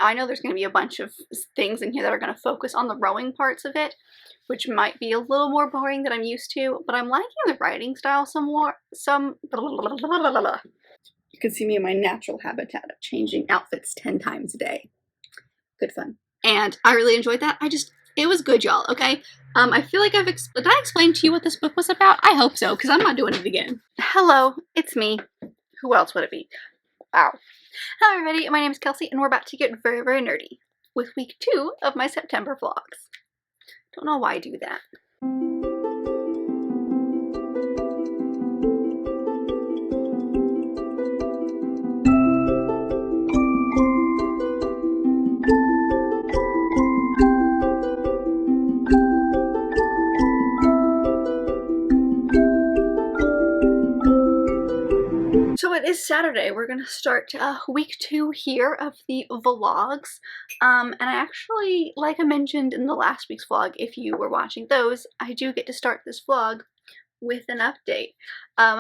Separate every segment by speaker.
Speaker 1: I know there's going to be a bunch of things in here that are going to focus on the rowing parts of it, which might be a little more boring than I'm used to, but I'm liking the writing style some more. You can see me in my natural habitat of changing outfits 10 times a day. Good fun. And I really enjoyed that. It was good, y'all, okay? I feel like did I explain to you what this book was about? I hope so, because I'm not doing it again. Hello, it's me. Who else would it be? Wow. Hello everybody, my name is Kelsey, and we're about to get very, very nerdy with week 2 of my September vlogs. Don't know why I do that. So it is Saturday. We're gonna start week 2 here of the vlogs. And I actually, like I mentioned in the last week's vlog, if you were watching those, I do get to start this vlog with an update.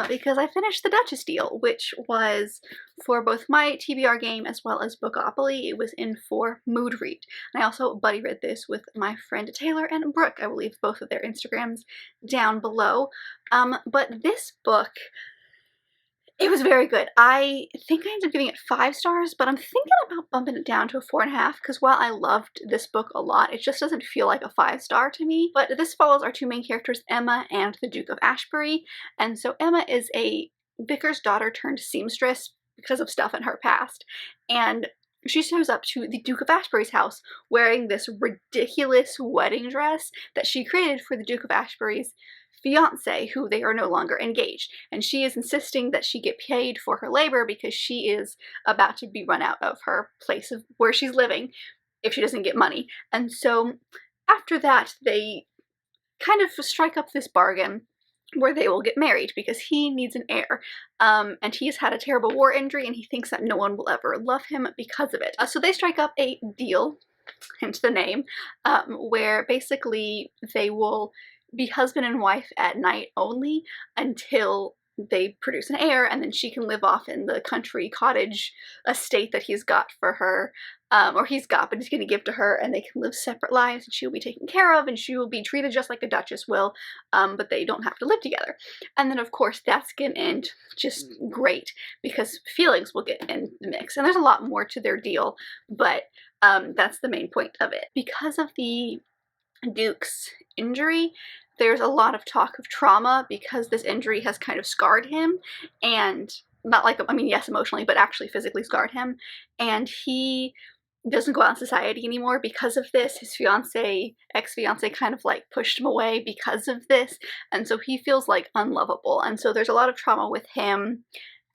Speaker 1: Because I finished the Duchess deal, which was for both my TBR game as well as Bookopoly. It was in for Mood Read. And I also buddy read this with my friend Taylor and Brooke. I will leave both of their Instagrams down below. But this book, it was very good. I think I ended up giving it 5 stars, but I'm thinking about bumping it down to a 4.5 because while I loved this book a lot, it just doesn't feel like a 5-star to me. But this follows our 2 main characters, Emma and the Duke of Ashbury. And so Emma is a vicar's daughter turned seamstress because of stuff in her past. And she shows up to the Duke of Ashbury's house wearing this ridiculous wedding dress that she created for the Duke of Ashbury's fiance, who they are no longer engaged, and she is insisting that she get paid for her labor because she is about to be run out of her place of where she's living if she doesn't get money. And so after that, they kind of strike up this bargain where they will get married because he needs an heir, and he has had a terrible war injury and he thinks that no one will ever love him because of it. So they strike up a deal, hence the name, where basically they will be husband and wife at night only until they produce an heir, and then she can live off in the country cottage estate that he's got for her, or he's got, but he's going to give to her, and they can live separate lives, and she will be taken care of, and she will be treated just like a duchess will, but they don't have to live together. And then, of course, that's going to end just great, because feelings will get in the mix, and there's a lot more to their deal, but that's the main point of it. Because of the Duke's injury, there's a lot of talk of trauma because this injury has kind of scarred him, and not like, I mean, yes, emotionally, but actually physically scarred him, and he doesn't go out in society anymore because of this. His fiance, ex-fiance, kind of like pushed him away because of this, and so he feels like unlovable, and so there's a lot of trauma with him.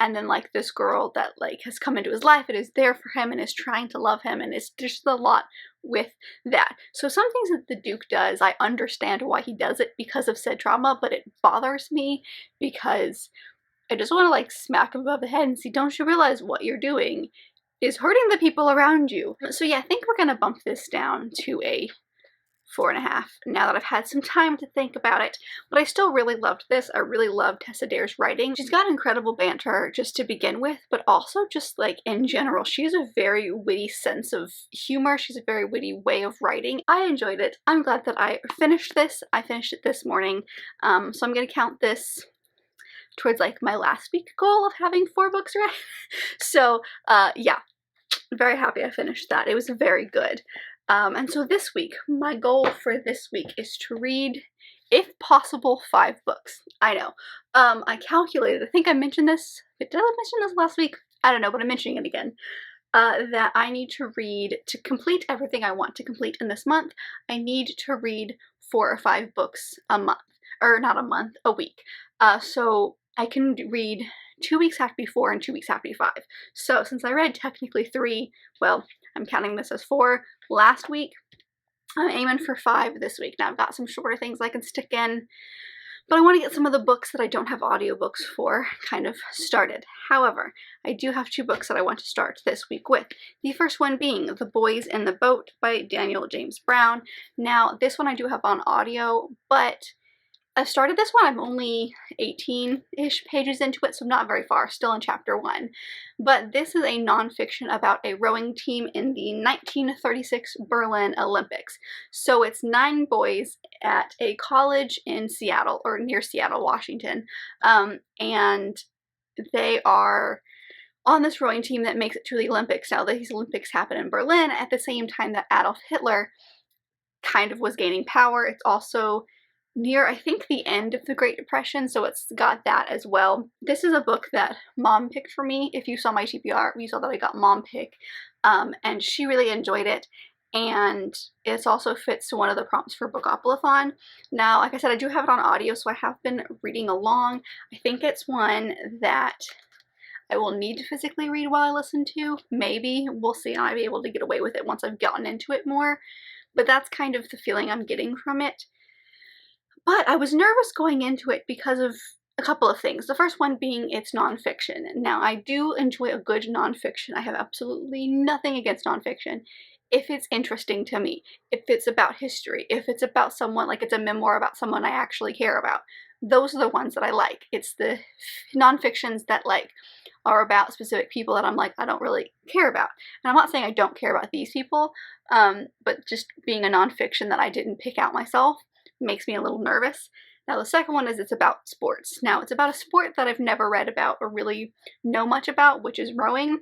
Speaker 1: And then like this girl that like has come into his life and is there for him and is trying to love him, and it's just a lot with that. So some things that the Duke does, I understand why he does it because of said trauma, but it bothers me because I just want to like smack him above the head and see, don't you realize what you're doing is hurting the people around you? So yeah, I think we're gonna bump this down to a 4.5 now that I've had some time to think about it. But I still really loved this. I really loved Tessa Dare's writing. She's got incredible banter just to begin with, but also just like in general, she has a very witty sense of humor. She's a very witty way of writing. I enjoyed it. I'm glad that I finished this. I finished it this morning, so I'm gonna count this towards like my last week goal of having 4 books read. So yeah, very happy I finished that. It was very good. And so this week, my goal for this week is to read, if possible, 5 books. I know. I calculated, I think I mentioned this, did I mention this last week? I don't know, but I'm mentioning it again. That I need to read, to complete everything I want to complete in this month, I need to read 4 or 5 books a month. Or not a month, a week. So I can read 2 weeks have to be 4 and 2 weeks have to be 5. So since I read technically 3, well, I'm counting this as 4 last week. I'm aiming for 5 this week. Now I've got some shorter things I can stick in, but I want to get some of the books that I don't have audiobooks for kind of started. However, I do have 2 books that I want to start this week with. The first one being The Boys in the Boat by Daniel James Brown. Now this one I do have on audio, but I started this one. I'm only 18-ish pages into it, so I'm not very far, still in chapter 1. But this is a nonfiction about a rowing team in the 1936 Berlin Olympics. So it's 9 boys at a college in Seattle, or near Seattle, Washington, and they are on this rowing team that makes it to the Olympics. Now, these Olympics happen in Berlin at the same time that Adolf Hitler kind of was gaining power. It's also near, I think, the end of the Great Depression, so it's got that as well. This is a book that Mom picked for me. If you saw my TBR, you saw that I got Mom pick, and she really enjoyed it, and it also fits one of the prompts for Bookoplathon. Now, like I said, I do have it on audio, so I have been reading along. I think it's one that I will need to physically read while I listen to. Maybe. We'll see. I might be able to get away with it once I've gotten into it more. But that's kind of the feeling I'm getting from it. But I was nervous going into it because of a couple of things. The first one being it's nonfiction. Now, I do enjoy a good nonfiction. I have absolutely nothing against nonfiction if it's interesting to me, if it's about history, if it's about someone, like it's a memoir about someone I actually care about. Those are the ones that I like. It's the nonfictions that like are about specific people that I'm like, I don't really care about. And I'm not saying I don't care about these people, but just being a nonfiction that I didn't pick out myself makes me a little nervous. Now, the second one is it's about sports. Now, it's about a sport that I've never read about or really know much about, which is rowing,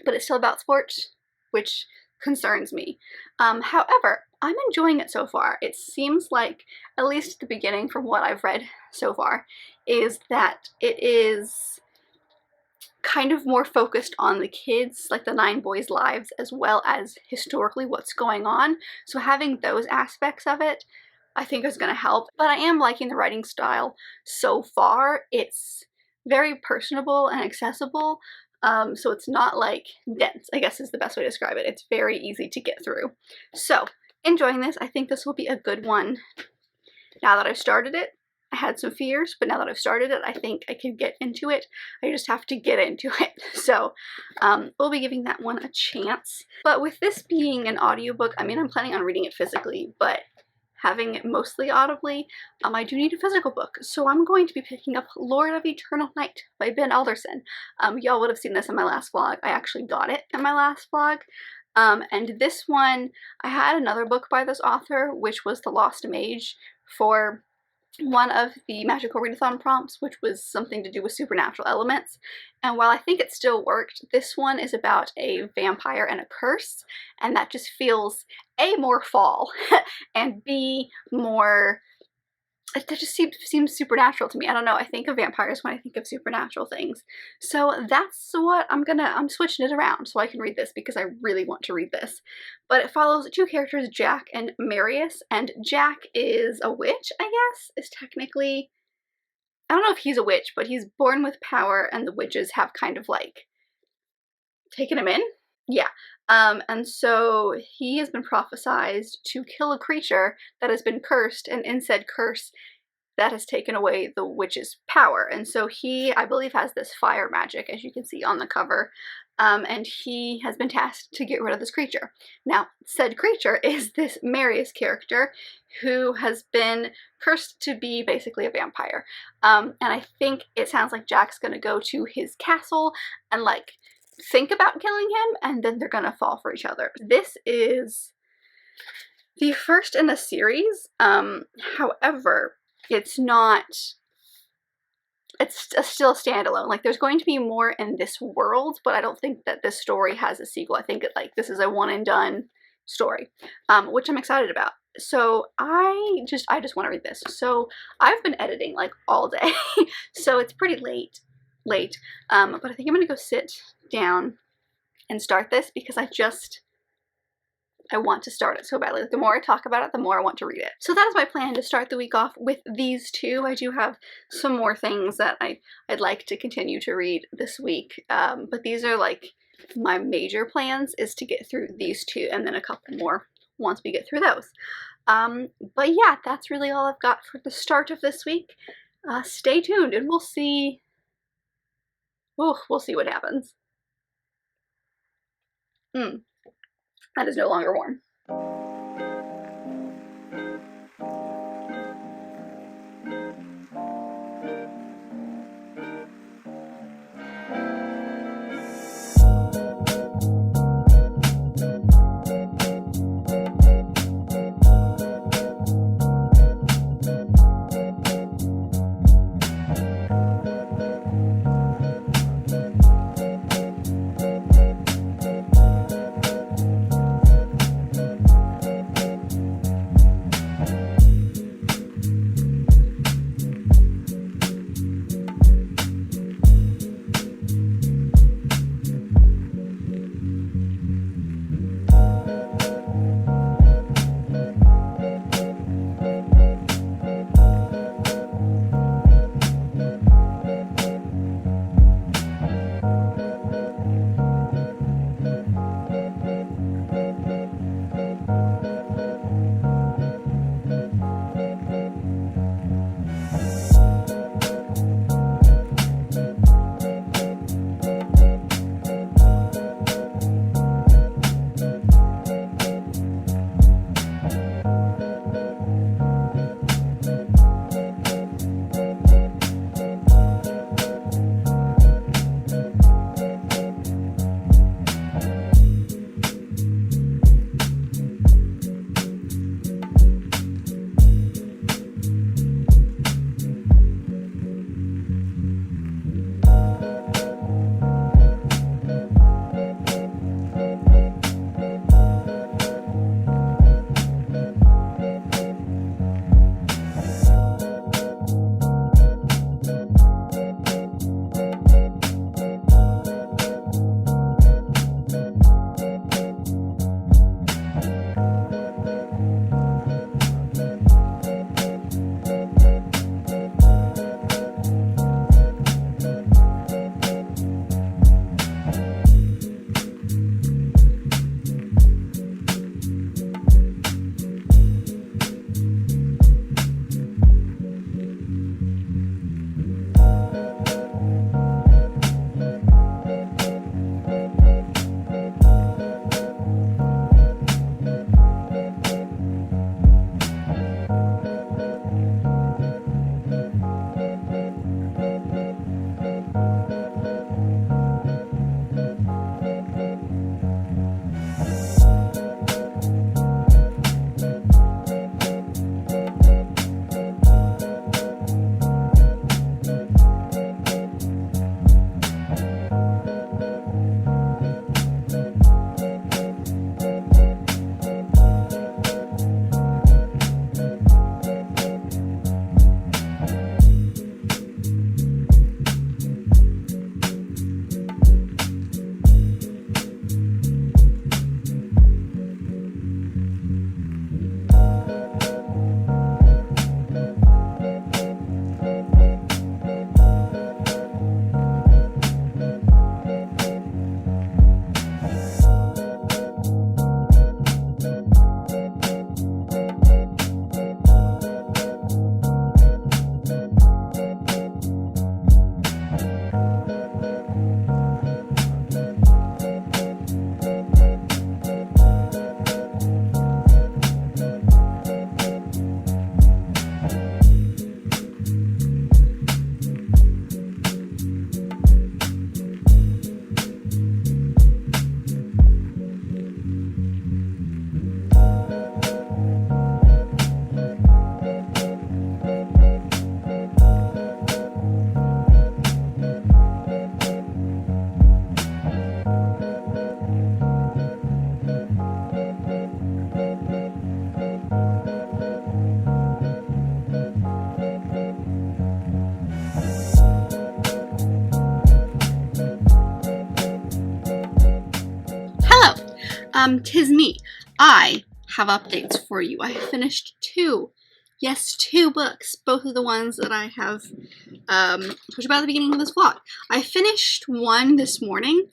Speaker 1: but it's still about sports, which concerns me. However, I'm enjoying it so far. It seems like, at least at the beginning from what I've read so far, is that it is kind of more focused on the kids, like the 9 boys' lives, as well as historically what's going on. So having those aspects of it, I think is going to help. But I am liking the writing style so far. It's very personable and accessible. So it's not like dense, I guess is the best way to describe it. It's very easy to get through. So enjoying this. I think this will be a good one. Now that I've started it, I had some fears, but now that I've started it, I think I can get into it. I just have to get into it. So we'll be giving that one a chance. But with this being an audiobook, I mean, I'm planning on reading it physically, but having it mostly audibly, I do need a physical book. So I'm going to be picking up Lord of Eternal Night by Ben Alderson. Y'all would have seen this in my last vlog. I actually got it in my last vlog. And this one, I had another book by this author, which was The Lost Mage, for one of the Magical Readathon prompts, which was something to do with supernatural elements. And while I think it still worked, this one is about a vampire and a curse, and that just feels A, more fall, and B, more, that just seems supernatural to me. I don't know, I think of vampires when I think of supernatural things. So that's what I'm switching it around so I can read this because I really want to read this. But it follows 2 characters, Jack and Marius, and Jack is a witch, I guess, is technically, I don't know if he's a witch, but he's born with power and the witches have kind of like taken him in. Yeah. And so he has been prophesied to kill a creature that has been cursed, and in said curse that has taken away the witch's power. And so he, I believe, has this fire magic, as you can see on the cover, and he has been tasked to get rid of this creature. Now, said creature is this Marius character who has been cursed to be basically a vampire. And I think it sounds like Jack's gonna go to his castle and like think about killing him, and then they're gonna fall for each other. This is the first in a series. However, it's not, it's still a standalone. Like, there's going to be more in this world, but I don't think that this story has a sequel. I think this is a one and done story, which I'm excited about. So I just want to read this. So I've been editing like all day, so it's pretty late, but I think I'm gonna go sit down and start this because I want to start it so badly. Like, the more I talk about it, the more I want to read it. So that is my plan, to start the week off with these 2. I do have some more things that I'd like to continue to read this week, but these are like my major plans, is to get through these 2 and then a couple more once we get through those. But yeah, that's really all I've got for the start of this week. Stay tuned and we'll see. We'll see what happens. That is no longer warm. 'tis me. I have updates for you. I have finished two books, both of the ones that I have talked about at the beginning of this vlog. I finished one this morning,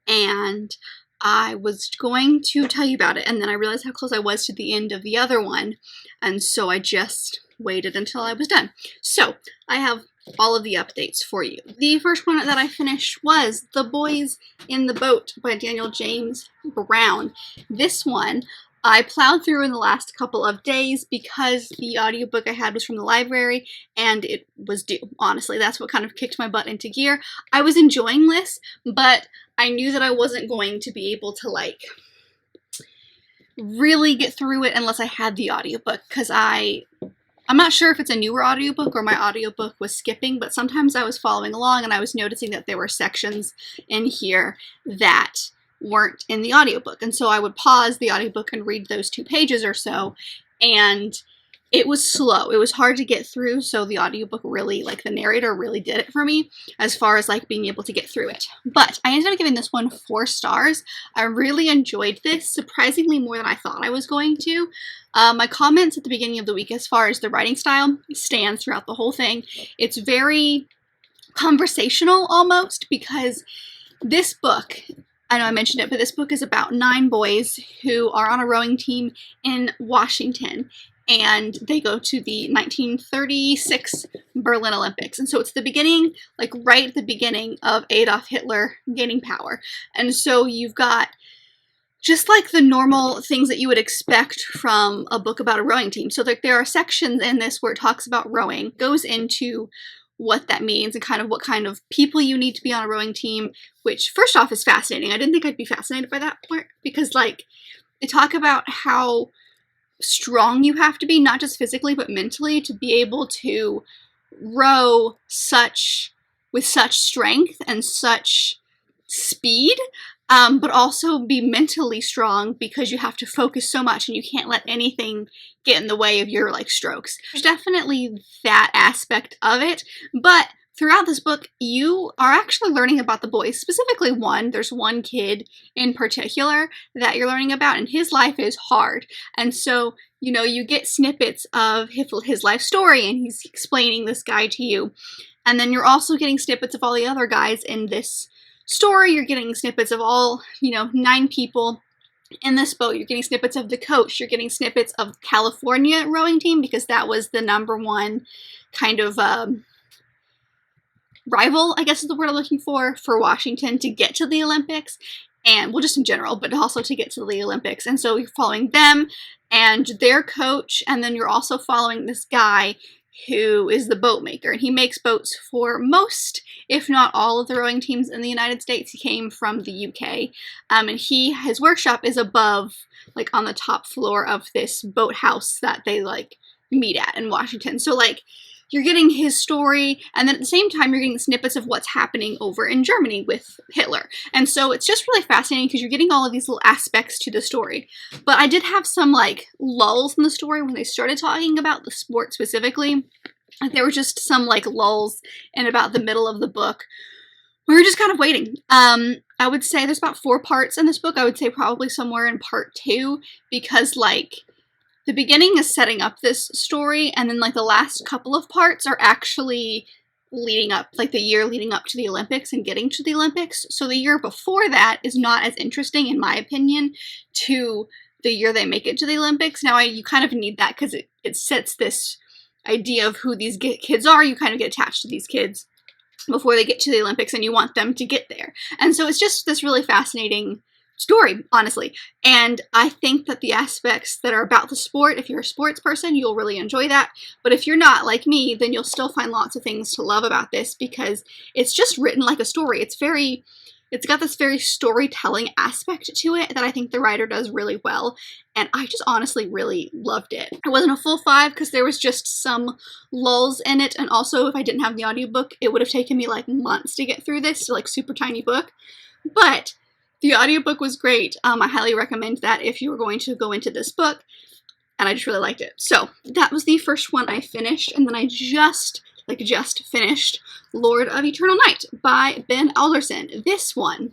Speaker 1: and I was going to tell you about it, and then I realized how close I was to the end of the other one, and so I just waited until I was done. So, I have all of the updates for you. The first one that I finished was The Boys in the Boat by Daniel James Brown. This one I plowed through in the last couple of days because the audiobook I had was from the library and it was due. Honestly, that's what kind of kicked my butt into gear. I was enjoying this, but I knew that I wasn't going to be able to, like, really get through it unless I had the audiobook, because I'm not sure if it's a newer audiobook or my audiobook was skipping, but sometimes I was following along and I was noticing that there were sections in here that weren't in the audiobook. And so I would pause the audiobook and read those 2 pages or so, and it was slow. It was hard to get through, so the audiobook really, like, the narrator really did it for me as far as, like, being able to get through it. But I ended up giving this one 4 stars. I really enjoyed this, surprisingly more than I thought I was going to. My comments at the beginning of the week as far as the writing style stands throughout the whole thing. It's very conversational almost, because this book, I know I mentioned it, but this book is about 9 boys who are on a rowing team in Washington, and they go to the 1936 Berlin Olympics. And so it's the beginning, like right at the beginning of Adolf Hitler gaining power. And so you've got just like the normal things that you would expect from a book about a rowing team. So there are sections in this where it talks about rowing, goes into what that means and kind of what kind of people you need to be on a rowing team, which first off is fascinating. I didn't think I'd be fascinated by that part because, like, they talk about how strong you have to be, not just physically but mentally, to be able to row with such strength and such speed, but also be mentally strong because you have to focus so much and you can't let anything get in the way of your, like, strokes. There's definitely that aspect of it, but throughout this book, you are actually learning about the boys. Specifically there's one kid in particular that you're learning about, and his life is hard. And so, you know, you get snippets of his life story, and he's explaining this guy to you. And then you're also getting snippets of all the other guys in this story. You're getting snippets of all, 9 people in this boat. You're getting snippets of the coach. You're getting snippets of California rowing team, because that was the #1 kind of rival, I guess is the word I'm looking for Washington to get to the Olympics, and, well, just in general, but also to get to the Olympics. And so you're following them and their coach, and then you're also following this guy who is the boat maker, and he makes boats for most, if not all, of the rowing teams in the United States. He came from the UK, and his workshop is above, like, on the top floor of this boathouse that they, like, meet at in Washington. So, like, you're getting his story, and then at the same time, you're getting snippets of what's happening over in Germany with Hitler. And so it's just really fascinating because you're getting all of these little aspects to the story. But I did have some, like, lulls in the story when they started talking about the sport specifically. Like, there were just some, like, lulls in about the middle of the book. We were just kind of waiting. I would say there's about 4 parts in this book. I would say probably somewhere in part 2, because, like, the beginning is setting up this story, and then, like, the last couple of parts are actually leading up, like, the year leading up to the Olympics and getting to the Olympics. So the year before that is not as interesting, in my opinion, to the year they make it to the Olympics. Now, you kind of need that because it sets this idea of who these kids are. You kind of get attached to these kids before they get to the Olympics, and you want them to get there. And so it's just this really fascinating story, honestly. And I think that the aspects that are about the sport, if you're a sports person, you'll really enjoy that. But if you're not, like me, then you'll still find lots of things to love about this, because it's just written like a story. It's got this very storytelling aspect to it that I think the writer does really well, and I just honestly really loved it. It wasn't a full 5 because there was just some lulls in it, and also if I didn't have the audiobook, it would have taken me, like, months to get through this, like, super tiny book. But the audiobook was great. I highly recommend that if you were going to go into this book, and I just really liked it. So that was the first one I finished, and then I just finished Lord of Eternal Night by Ben Alderson. This one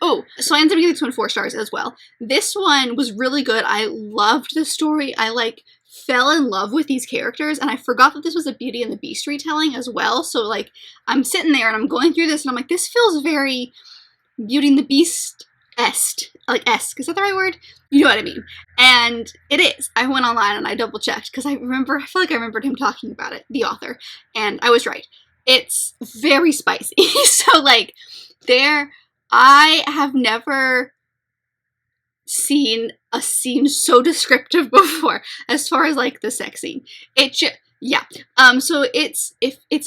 Speaker 1: Oh, so I ended up giving this one 4 stars as well. This one was really good. I loved the story. I like fell in love with these characters, and I forgot that this was a Beauty and the Beast retelling as well. So like I'm sitting there and I'm going through this and I'm like, this feels very Beauty and the Beast-esque. Like esque, is that the right word? You know what I mean. And it is. I went online and I double checked because I feel like I remembered him talking about it, the author, and I was right. It's very spicy. So like I have never seen a scene so descriptive before as far as like the sex scene. Yeah. So it's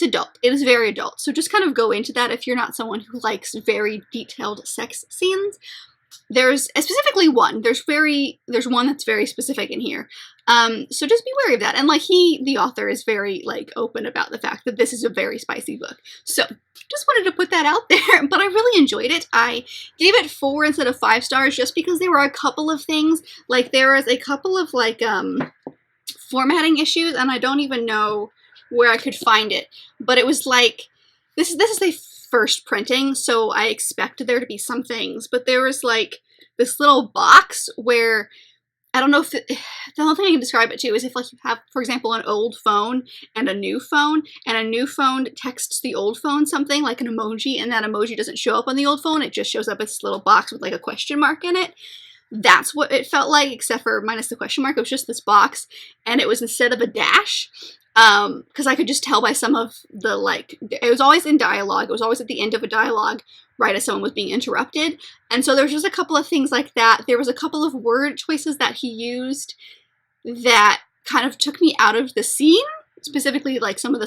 Speaker 1: adult. It is very adult. So just kind of go into that if you're not someone who likes very detailed sex scenes. There's specifically one. There's one that's very specific in here. So just be wary of that. And like the author is very like open about the fact that this is a very spicy book. So just wanted to put that out there, but I really enjoyed it. I gave it 4 instead of 5 stars just because there were a couple of things. Like there was a couple of like formatting issues, and I don't even know where I could find it. But it was like this is the first printing, so I expected there to be some things, but there was like this little box where I don't know if the only thing I can describe it to is if like you have, for example, an old phone and a new phone texts the old phone something like an emoji, and that emoji doesn't show up on the old phone, it just shows up as this little box with like a question mark in it. That's what it felt like, except for minus the question mark. It was just this box, and it was instead of a dash. Because I could just tell by some of the, like, it was always in dialogue. It was always at the end of a dialogue, right as someone was being interrupted. And so there was just a couple of things like that. There was a couple of word choices that he used that kind of took me out of the scene, specifically like some of the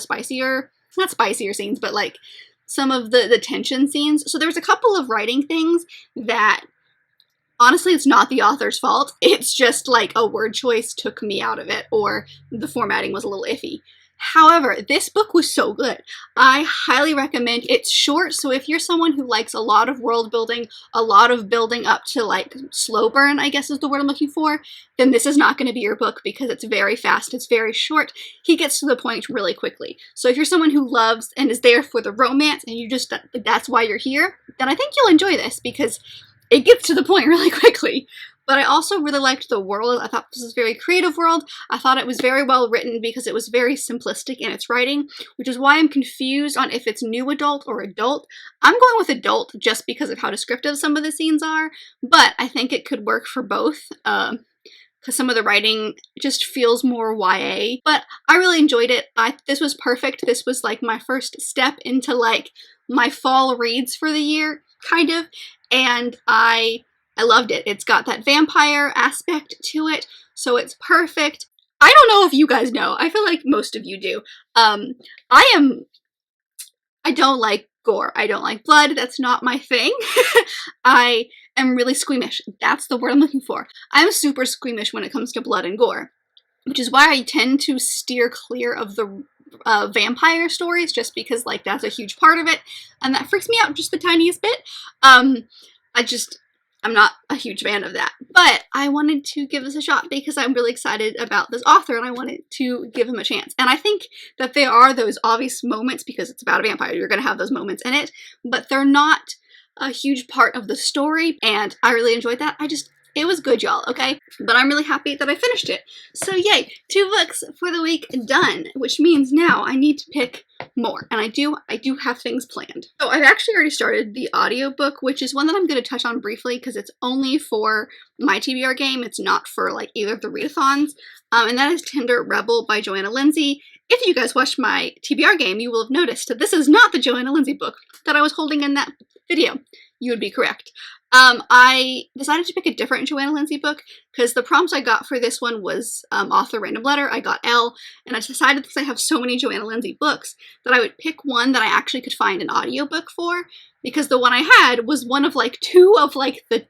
Speaker 1: not spicier scenes, but like some of the tension scenes. So there was a couple of writing things that honestly, it's not the author's fault. It's just like a word choice took me out of it, or the formatting was a little iffy. However, this book was so good. I highly recommend. It's short, so if you're someone who likes a lot of world building, a lot of building up to like slow burn, I guess is the word I'm looking for, then this is not going to be your book because it's very fast, it's very short. He gets to the point really quickly. So if you're someone who loves and is there for the romance and that's why you're here, then I think you'll enjoy this because it gets to the point really quickly. But I also really liked the world. I thought this was a very creative world. I thought it was very well written because it was very simplistic in its writing, which is why I'm confused on if it's new adult or adult. I'm going with adult just because of how descriptive some of the scenes are, but I think it could work for both because some of the writing just feels more YA. But I really enjoyed it. This was perfect. This was like my first step into like my fall reads for the year, kind of. And I loved it. It's got that vampire aspect to it, so it's perfect. I don't know if you guys know. I feel like most of you do. I don't like gore. I don't like blood. That's not my thing. I am really squeamish. That's the word I'm looking for. I'm super squeamish when it comes to blood and gore, which is why I tend to steer clear of the vampire stories, just because like that's a huge part of it, and that freaks me out just the tiniest bit. I'm not a huge fan of that, but I wanted to give this a shot because I'm really excited about this author and I wanted to give him a chance. And I think that there are those obvious moments, because it's about a vampire, you're going to have those moments in it, but they're not a huge part of the story, and I really enjoyed that. It was good, y'all, okay? But I'm really happy that I finished it. So yay, 2 books for the week done, which means now I need to pick more, and I do have things planned. So I've actually already started the audiobook, which is one that I'm going to touch on briefly because it's only for my TBR game. It's not for like either of the readathons, and that is Tender Rebel by Joanna Lindsey. If you guys watched my TBR game, you will have noticed that this is not the Joanna Lindsey book that I was holding in that video. You would be correct. I decided to pick a different Joanna Lindsey book because the prompts I got for this one was author random letter. I got L, and I decided because I have so many Joanna Lindsey books that I would pick one that I actually could find an audiobook for, because the one I had was one of like 2 of like the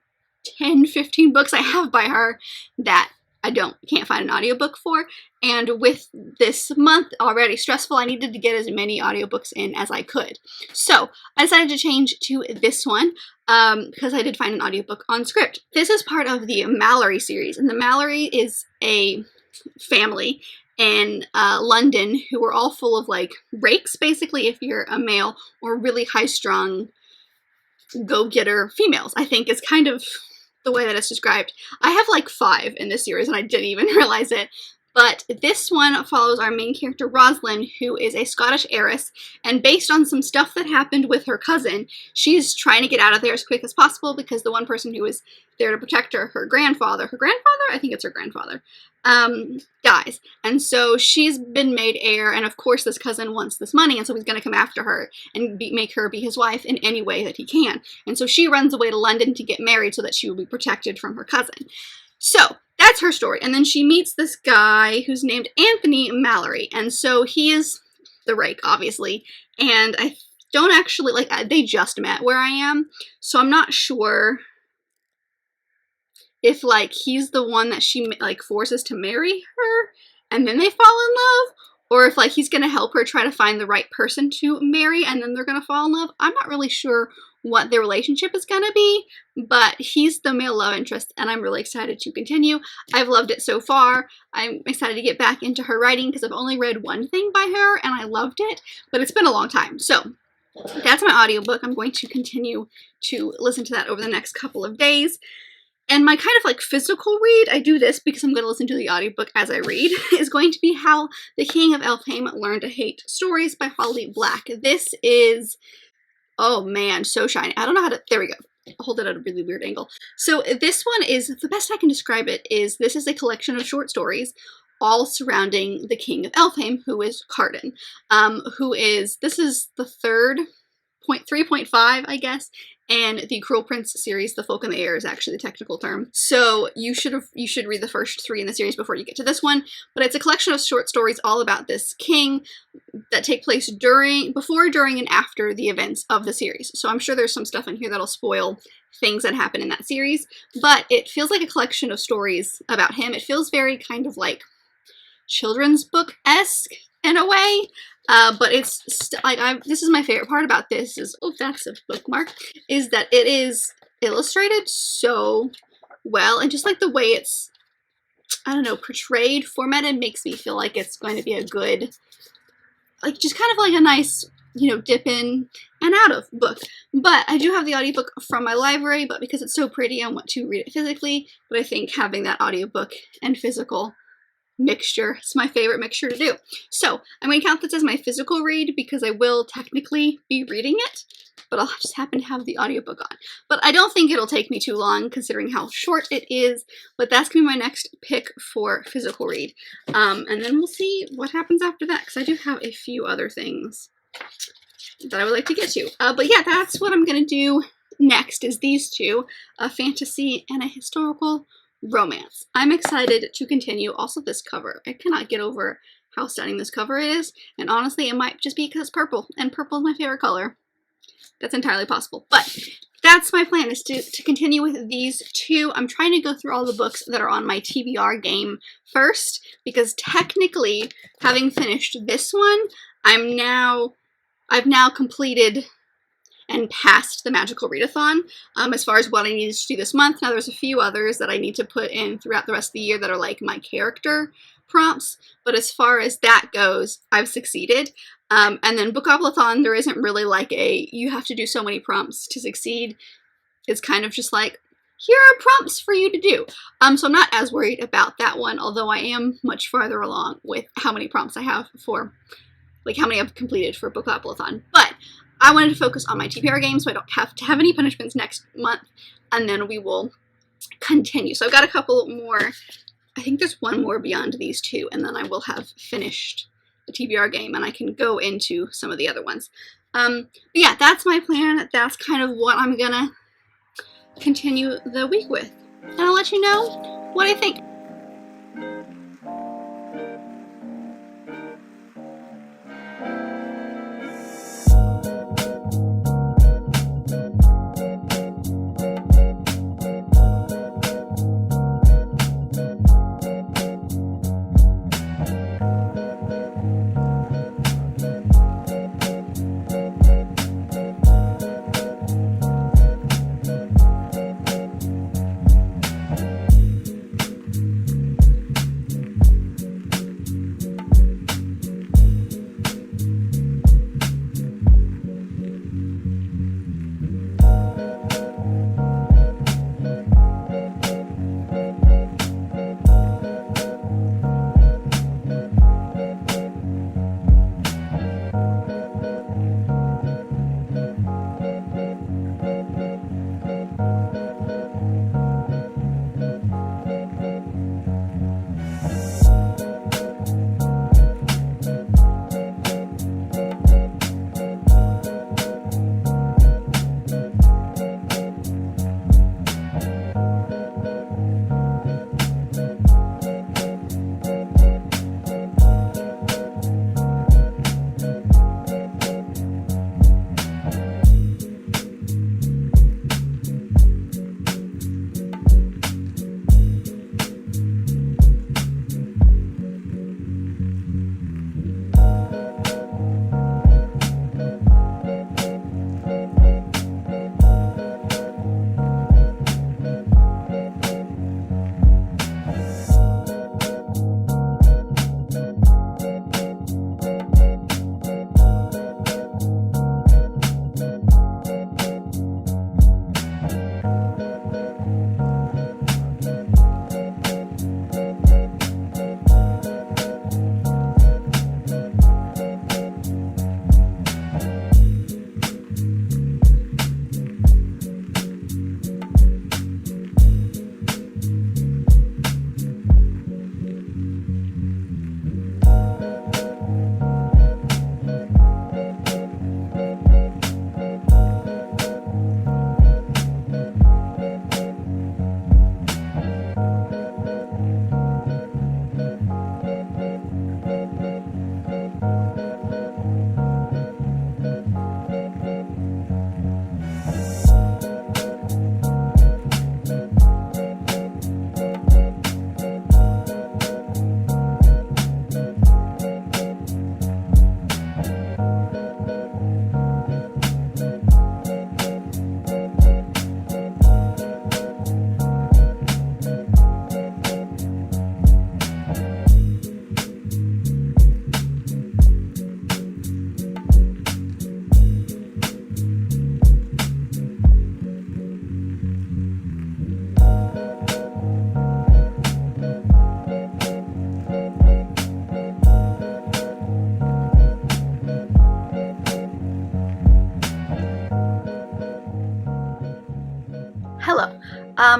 Speaker 1: 10-15 books I have by her that I can't find an audiobook for. And with this month already stressful, I needed to get as many audiobooks in as I could. So I decided to change to this one because I did find an audiobook on Scribd. This is part of the Mallory series, and the Mallory is a family in London who are all full of like rakes, basically, if you're a male, or really high-strung go-getter females, I think is kind of the way that it's described. I have like 5 in this series and I didn't even realize it. But this one follows our main character, Rosalind, who is a Scottish heiress, and based on some stuff that happened with her cousin, she's trying to get out of there as quick as possible because the one person who was there to protect her, her grandfather, I think it's her grandfather, dies. And so she's been made heir, and of course this cousin wants this money, and so he's going to come after her and make her be his wife in any way that he can. And so she runs away to London to get married so that she will be protected from her cousin. So that's her story. And then she meets this guy who's named Anthony Mallory. And so he is the rake, obviously. And I don't actually, like, they just met where I am. So I'm not sure if, like, he's the one that she, like, forces to marry her and then they fall in love. Or if, like, he's going to help her try to find the right person to marry and then they're going to fall in love. I'm not really sure what their relationship is going to be, but he's the male love interest and I'm really excited to continue. I've loved it so far. I'm excited to get back into her writing because I've only read one thing by her and I loved it, but it's been a long time. So that's my audiobook. I'm going to continue to listen to that over the next couple of days. And my kind of like physical read, I do this because I'm going to listen to the audiobook as I read, is going to be How the King of Elfhame Learned to Hate Stories by Holly Black. This is, oh man, so shiny. I don't know how to, there we go. I'll hold it at a really weird angle. So this one is, the best I can describe it is, this is a collection of short stories all surrounding the King of Elfhame, who is Cardan, this is the third, 3.5, I guess, and the Cruel Prince series, The Folk in the Air is actually the technical term. So you should read the first 3 in the series before you get to this one, but it's a collection of short stories all about this king that take place before, during, and after the events of the series. So I'm sure there's some stuff in here that'll spoil things that happen in that series, but it feels like a collection of stories about him. It feels very kind of like children's book-esque in a way. But it's like, this is my favorite part about this is, oh, that's a bookmark, is that it is illustrated so well, and just like the way it's, I don't know, portrayed, formatted, makes me feel like it's going to be a good, like, just kind of like a nice, you know, dip in and out of book. But I do have the audiobook from my library, but because it's so pretty, I want to read it physically, but I think having that audiobook and physical mixture. It's my favorite mixture to do. So I'm going to count this as my physical read because I will technically be reading it, but I'll just happen to have the audiobook on. But I don't think it'll take me too long considering how short it is, but that's going to be my next pick for physical read. And then we'll see what happens after that because I do have a few other things that I would like to get to. But yeah, that's what I'm going to do next is these two, a fantasy and a historical romance. I'm excited to continue. Also this cover. I cannot get over how stunning this cover is, and honestly it might just be because it's purple, and purple is my favorite color. That's entirely possible. But that's my plan, is to continue with these two. I'm trying to go through all the books that are on my TBR game first, because technically, having finished this one, I've now completed and passed the Magical Readathon as far as what I needed to do this month. Now there's a few others that I need to put in throughout the rest of the year that are like my character prompts, but as far as that goes, I've succeeded. And then Bookoplathon, there isn't really like a, you have to do so many prompts to succeed. It's kind of just like, here are prompts for you to do. So I'm not as worried about that one, although I am much farther along with how many prompts I have for, like how many I've completed for Bookoplathon. But I wanted to focus on my TBR game so I don't have to have any punishments next month, and then we will continue. So I've got a couple more, I think there's one more beyond these two, and then I will have finished the TBR game and I can go into some of the other ones. But yeah, that's my plan. That's kind of what I'm gonna continue the week with, and I'll let you know what I think.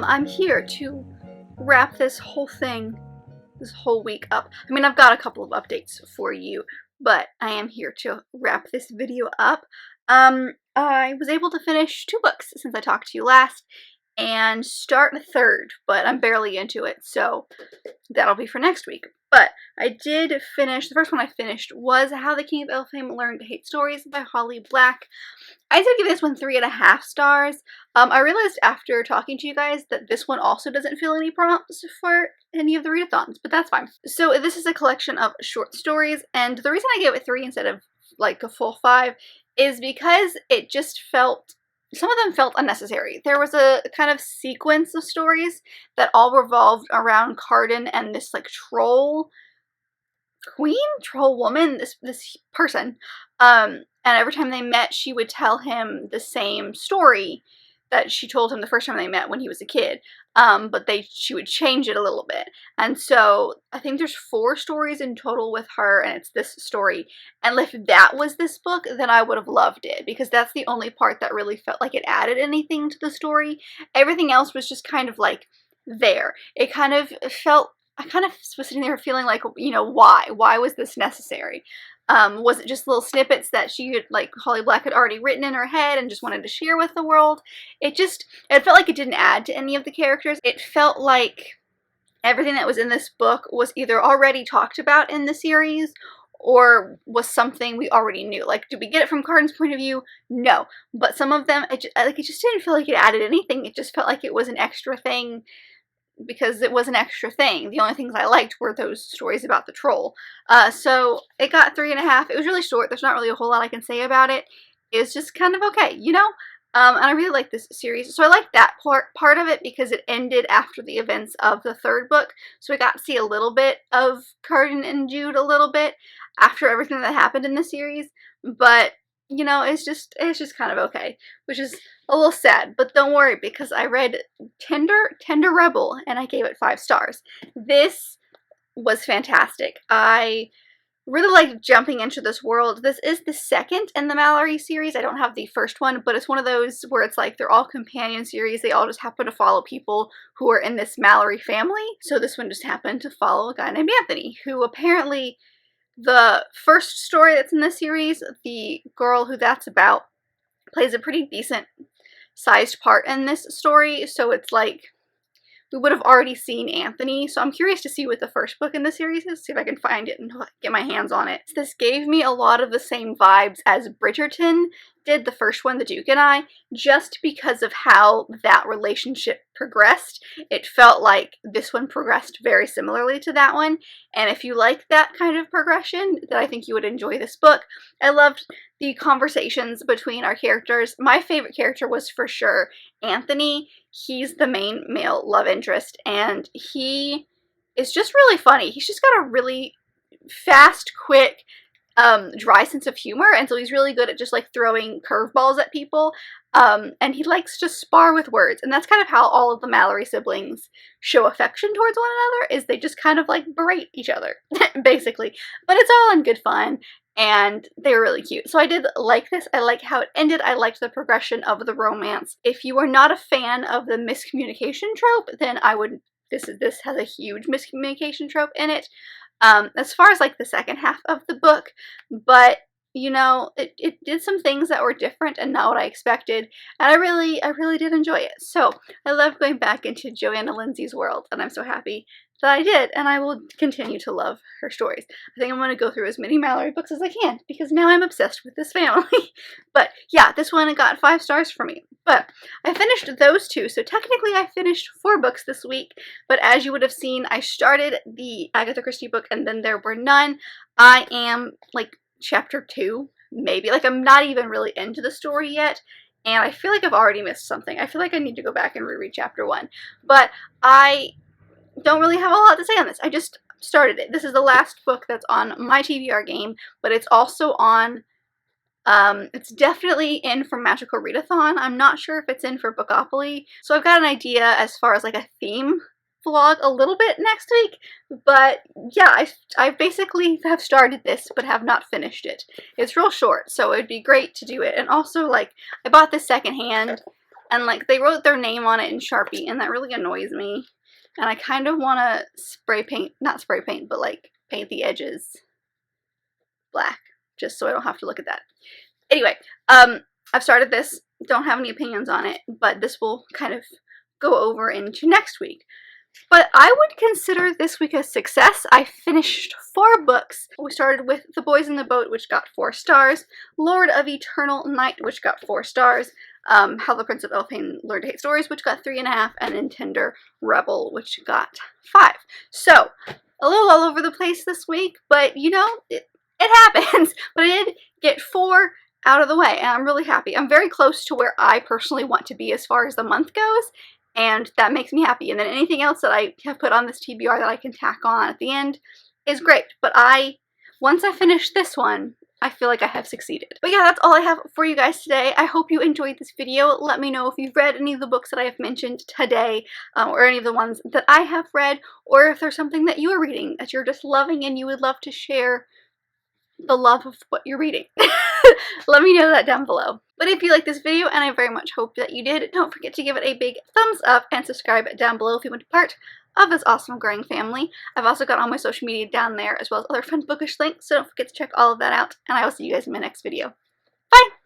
Speaker 1: I'm here to wrap this whole week up. I mean, I've got a couple of updates for you, but I am here to wrap this video up. I was able to finish 2 books since I talked to you last, and start a third, but I'm barely into it, so that'll be for next week. But I did finish, the first one I finished was How the King of Elfhame Learned to Hate Stories by Holly Black. I did give this one 3.5 stars. I realized after talking to you guys that this one also doesn't feel any prompts for any of the readathons, but that's fine. So this is a collection of short stories, and the reason I gave it 3 instead of like a full 5 is because it just felt, some of them felt unnecessary. There was a kind of sequence of stories that all revolved around Cardan and this like troll woman, this person. And every time they met, she would tell him the same story that she told him the first time they met when he was a kid. But she would change it a little bit. And so I think there's 4 stories in total with her, and it's this story. And if that was this book, then I would have loved it, because that's the only part that really felt like it added anything to the story. Everything else was just kind of like there. It kind of felt, I kind of was sitting there feeling like, you know, why? Why was this necessary? Was it just little snippets that she had, like, Holly Black had already written in her head and just wanted to share with the world? It felt like it didn't add to any of the characters. It felt like everything that was in this book was either already talked about in the series or was something we already knew. Like, did we get it from Cardan's point of view? No. But some of them, it just didn't feel like it added anything. It just felt like it was an extra thing because it was an extra thing. The only things I liked were those stories about the troll. So it got 3.5. It was really short. There's not really a whole lot I can say about it. It's just kind of okay, you know? And I really like this series. So I like that part of it because it ended after the events of the 3rd book. So we got to see a little bit of Cardan and Jude a little bit after everything that happened in the series. But, you know, it's just kind of okay, which is a little sad, but don't worry, because I read Tender Rebel and I gave it 5 stars. This was fantastic. I really liked jumping into this world. This is the 2nd in the Mallory series. I don't have the 1st one, but it's one of those where it's like they're all companion series. They all just happen to follow people who are in this Mallory family. So this one just happened to follow a guy named Anthony, who apparently, the first story that's in this series, the girl who that's about plays a pretty decent sized part in this story, so it's like we would have already seen Anthony. So I'm curious to see what the first book in the series is, see if I can find it and get my hands on it. This gave me a lot of the same vibes as Bridgerton did, the first one, The Duke and I, just because of how that relationship progressed. It felt like this one progressed very similarly to that one, and if you like that kind of progression, then I think you would enjoy this book. I loved the conversations between our characters. My favorite character was for sure Anthony. He's the main male love interest, and he is just really funny. He's just got a really fast, quick, dry sense of humor, and so he's really good at just like throwing curveballs at people, and he likes to spar with words, and that's kind of how all of the Mallory siblings show affection towards one another, is they just kind of like berate each other, basically, but it's all in good fun, and they were really cute. So I did like this. I like how it ended. I liked the progression of the romance. If you are not a fan of the miscommunication trope, then I would, this has a huge miscommunication trope in it. As far as like the second half of the book, but you know, it did some things that were different and not what I expected, and I really did enjoy it. So I love going back into Joanna Lindsey's world, and I'm so happy that I did, and I will continue to love her stories. I think I'm going to go through as many Mallory books as I can, because now I'm obsessed with this family. But yeah, this one got 5 stars for me. But I finished those 2, so technically I finished 4 books this week, but as you would have seen, I started the Agatha Christie book and then there were none. I am like chapter 2, maybe. Like, I'm not even really into the story yet, and I feel like I've already missed something. I feel like I need to go back and reread chapter 1. But I don't really have a lot to say on this. I just started it. This is the last book that's on my TBR game, but it's also on, it's definitely in for Magical Readathon. I'm not sure if it's in for Bookopoly. So I've got an idea as far as like a theme vlog a little bit next week, but yeah, I basically have started this but have not finished it. It's real short, so it'd be great to do it. And also, like, I bought this secondhand and like they wrote their name on it in Sharpie, and that really annoys me. And I kind of want to spray paint, not spray paint, but like paint the edges black, just so I don't have to look at that. Anyway, I've started this, don't have any opinions on it, but this will kind of go over into next week. But I would consider this week a success. I finished 4 books. We started with The Boys in the Boat, which got 4 stars, Lord of Eternal Night, which got 4 stars, How the Prince of Elfane Learned to Hate Stories, which got 3.5, and Intender Rebel, which got 5. So, a little all over the place this week, but you know, it happens. But I did get 4 out of the way, and I'm really happy. I'm very close to where I personally want to be as far as the month goes, and that makes me happy. And then anything else that I have put on this TBR that I can tack on at the end is great. But once I finish this one, I feel like I have succeeded. But yeah, that's all I have for you guys today. I hope you enjoyed this video. Let me know if you've read any of the books that I have mentioned today, or any of the ones that I have read, or if there's something that you are reading that you're just loving and you would love to share the love of what you're reading. Let me know that down below. But if you like this video, and I very much hope that you did, don't forget to give it a big thumbs up and subscribe down below if you want to be part of this awesome growing family. I've also got all my social media down there, as well as other fun bookish links, so don't forget to check all of that out, and I will see you guys in my next video. Bye!